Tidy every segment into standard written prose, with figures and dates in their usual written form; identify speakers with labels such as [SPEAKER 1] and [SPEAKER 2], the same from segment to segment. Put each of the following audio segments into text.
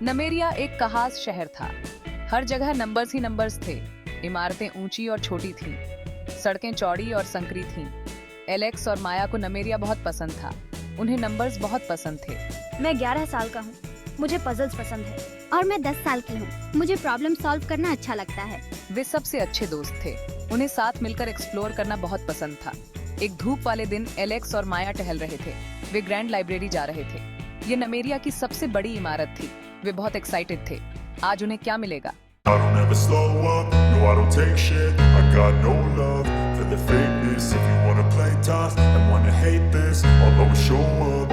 [SPEAKER 1] नमेरिया एक खास शहर था। हर जगह नंबर्स ही नंबर्स थे। इमारतें ऊंची और छोटी थीं, सड़कें चौड़ी और संकरी थीं। एलेक्स और माया को नमेरिया बहुत पसंद था। उन्हें नंबर्स बहुत पसंद थे।
[SPEAKER 2] मैं 11 साल का हूँ। मुझे पजल्स पसंद है। और मैं 10 साल की हूँ। मुझे प्रॉब्लम सॉल्व करना अच्छा लगता है।
[SPEAKER 1] वे सबसे अच्छे दोस्त थे। उन्हें साथ मिलकर एक्सप्लोर करना बहुत पसंद था। एक धूप वाले दिन एलेक्स और माया टहल रहे थे। वे ग्रैंड लाइब्रेरी जा रहे थे। ये नमेरिया की सबसे बड़ी इमारत थी। वे बहुत एक्साइटेड थे। आज उन्हें क्या मिलेगा?
[SPEAKER 3] I don't ever slow up, no I don't take shit. I got no love for the fakeness. If you wanna play tough and wanna hate this, I'll always show up.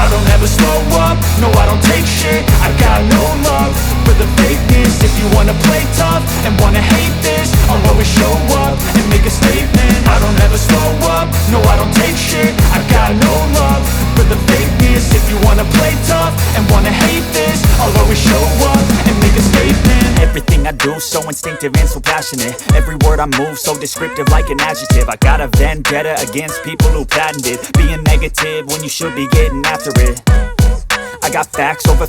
[SPEAKER 3] I don't ever slow up, no I don't take shit. I got no love for the fakeness. If you wanna play tough and wanna hate this, I'll always show up and make a statement. I don't ever slow up, no I don't take shit. I got no love for the fakeness. If you wanna play tough and wanna hate this, I'll always show up and make a statement.
[SPEAKER 4] Everything I do so instinctive and so passionate. Every word I move so descriptive like an adjective. I got a vendetta against people who patented being negative when you should be getting after it. I got facts over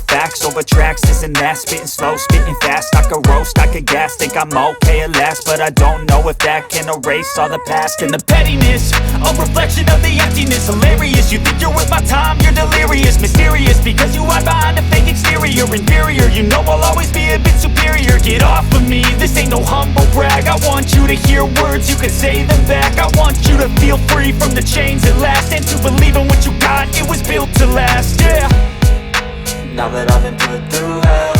[SPEAKER 4] tracks, this and that. Spitting slow, spitting fast. I could roast, I could gas. Think I'm okay at last, but I don't know if that can erase all the past. And the pettiness, a reflection of the emptiness. Hilarious, you think you're worth my time, you're delirious. Mysterious, because you hide behind a fake exterior. Inferior, you know I'll always be a bit superior. Get off of me, this ain't no humble brag. I want you to hear words, you can say them back. I want you to feel free from the chains at last, and to believe in what you got, it was built to last, yeah.
[SPEAKER 5] Now that I've been put through hell,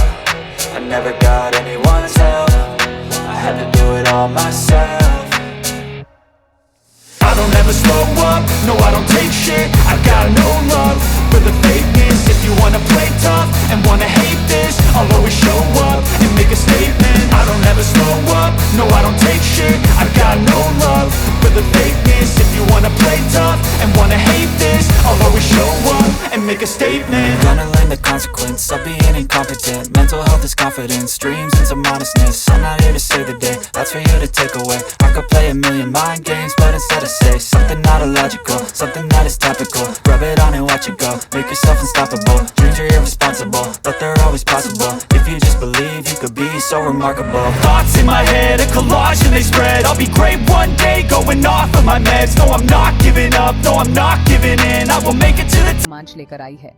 [SPEAKER 5] I never got anyone's help. I had to do it all myself.
[SPEAKER 3] I don't ever slow up, no I don't take shit. I got no love for the fakeness. If you wanna play tough and wanna hate this, I'll always show up and make a statement. I don't ever slow up, no I don't take shit. I got no love for the fakeness. If you wanna play tough and wanna hate this, I'll always show up and make a statement.
[SPEAKER 5] Gonna learn the consequence of being incompetent. Mental health is confidence, dreams and some honestness. I'm not here to save the day, that's for you to take away. I could play a million mind games, but instead I say something not illogical, something that is topical. Rub it on and watch it go, make yourself unstoppable. Dreams are irresponsible, but they're always possible. If you just believe, you could be so remarkable.
[SPEAKER 4] Thoughts in my head, a collage and they spread. I'll be great one day, going off of my meds. No, I'm not giving up, no, I'm not giving in. I will make it to the
[SPEAKER 1] रोमांच लेकर आई है।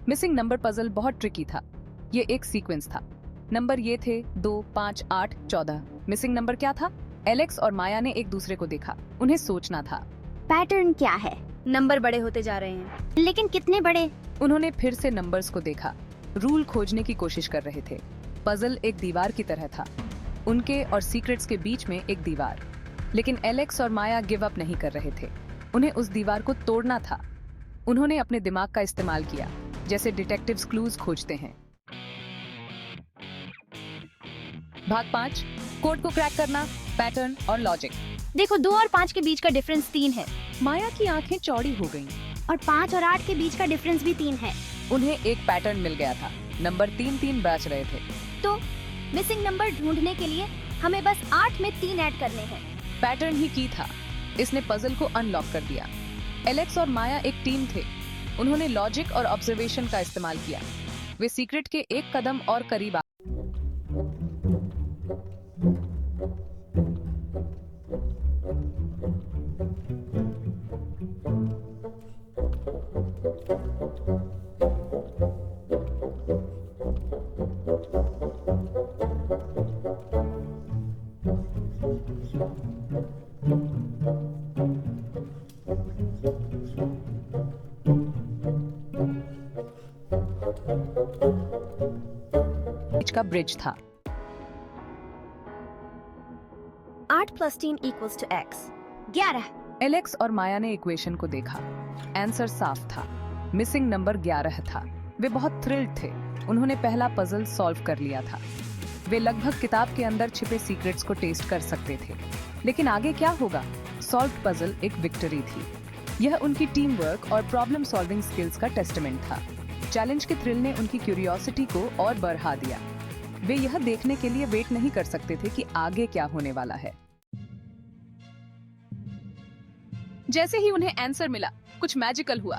[SPEAKER 1] Missing number puzzle बहुत tricky था। ये एक sequence था। Number ये थे 2, 5, 8, 14। मिसिंग नंबर क्या था? एलेक्स और माया ने एक दूसरे को देखा। उन्हें सोचना था,
[SPEAKER 2] पैटर्न क्या है?
[SPEAKER 6] नंबर बड़े होते जा रहे हैं।
[SPEAKER 2] लेकिन कितने बड़े?
[SPEAKER 1] उन्होंने फिर से नंबर्स को देखा। रूल खोजने की कोशिश कर रहे थे। पजल एक दीवार की तरह था, उनके और सीक्रेट्स के बीच में एक दीवार। लेकिन एलेक्स और माया गिव अप नहीं कर रहे थे। उन्हें उस दीवार को तोड़ना था। उन्होंने अपने दिमाग का इस्तेमाल किया, जैसे डिटेक्टिव्स क्लूज खोजते हैं। भाग 5, कोड को क्रैक करना, पैटर्न और लॉजिक।
[SPEAKER 2] देखो 2 और 5 के बीच का डिफरेंस 3 है
[SPEAKER 1] माया की आंखें चौड़ी हो गईं।
[SPEAKER 2] और 5 और 8 के बीच का डिफरेंस भी 3 है।
[SPEAKER 1] उन्हें एक पैटर्न मिल गया था। नंबर 3 बच रहे थे।
[SPEAKER 2] तो मिसिंग नंबर ढूंढने के लिए हमें बस 8 में 3 ऐड करने हैं।
[SPEAKER 1] पैटर्न ही की था। इसने पजल को अनलॉक कर दिया। एलेक्स और माया एक टीम थे। उन्होंने लॉजिक और ऑब्जर्वेशन का इस्तेमाल किया। वे सीक्रेट के एक कदम और करीब आ बीच का ब्रिज था।
[SPEAKER 6] 8 + 3 = x।
[SPEAKER 2] 11।
[SPEAKER 1] एलेक्स और माया ने इक्वेशन को देखा। आंसर साफ था। मिसिंग नंबर 11 था। वे बहुत थ्रिल्ड थे। उन्होंने पहला पजल सॉल्व कर लिया था। वे लगभग किताब के अंदर छिपे सीक्रेट्स को टेस्ट कर सकते थे। लेकिन आगे क्या होगा? सॉल्व्ड पजल एक विक्ट्री थी। यह उनकी टीम वर्क और प्रॉब्लम सॉल्विंग स्किल्स का टेस्टमेंट था। चैलेंज के थ्रिल ने उनकी क्यूरियोसिटी को और बढ़ा दिया। वे यह देखने के लिए वेट नहीं कर सकते थे कि आगे क्या होने वाला है। जैसे ही उन्हें आंसर मिला, कुछ मैजिकल हुआ।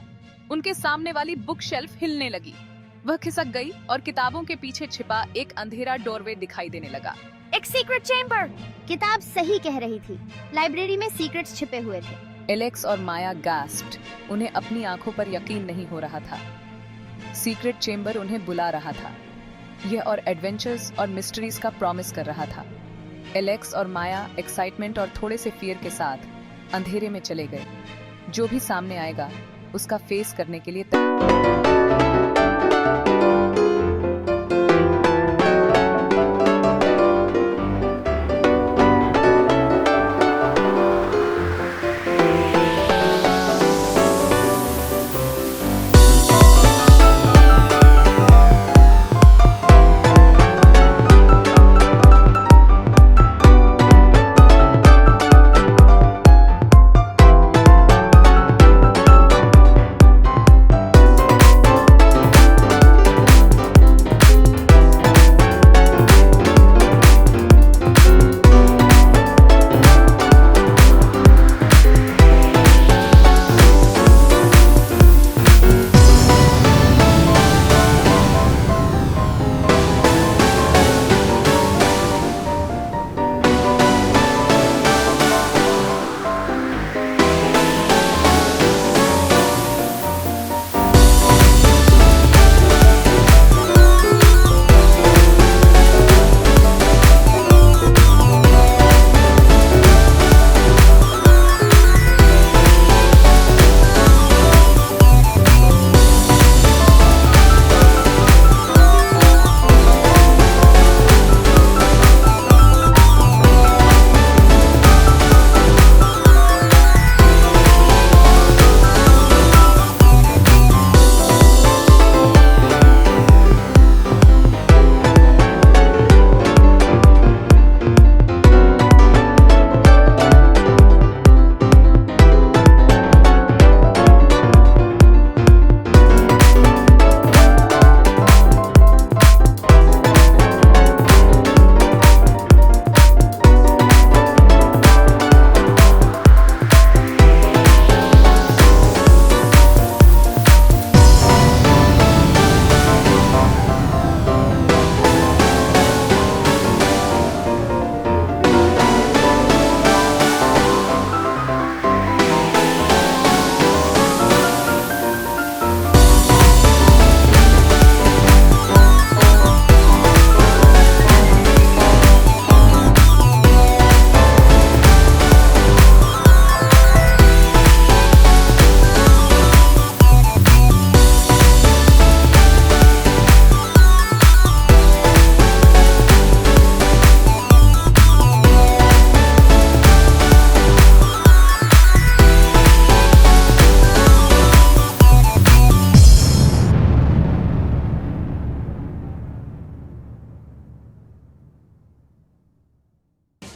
[SPEAKER 1] उनके सामने वाली बुक शेल्फ हिलने लगी। वह खिसक गई और किताबों के पीछे छिपा एक अंधेरा डोरवे दिखाई देने लगा।
[SPEAKER 2] एक सीक्रेट चेम्बर। किताब सही कह रही थी। लाइब्रेरी में सीक्रेट्स छिपे हुए थे।
[SPEAKER 1] एलेक्स और माया गास्प्ड। उन्हें अपनी आंखों पर यकीन नहीं हो रहा था। सीक्रेट चेम्बर उन्हें बुला रहा था। यह और एडवेंचर्स और मिस्ट्रीज का प्रॉमिस कर रहा था। एलेक्स और माया एक्साइटमेंट और थोड़े से फियर के साथ अंधेरे में चले गए। जो भी सामने आएगा उसका फेस करने के लिए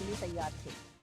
[SPEAKER 1] लिए तैयार थे।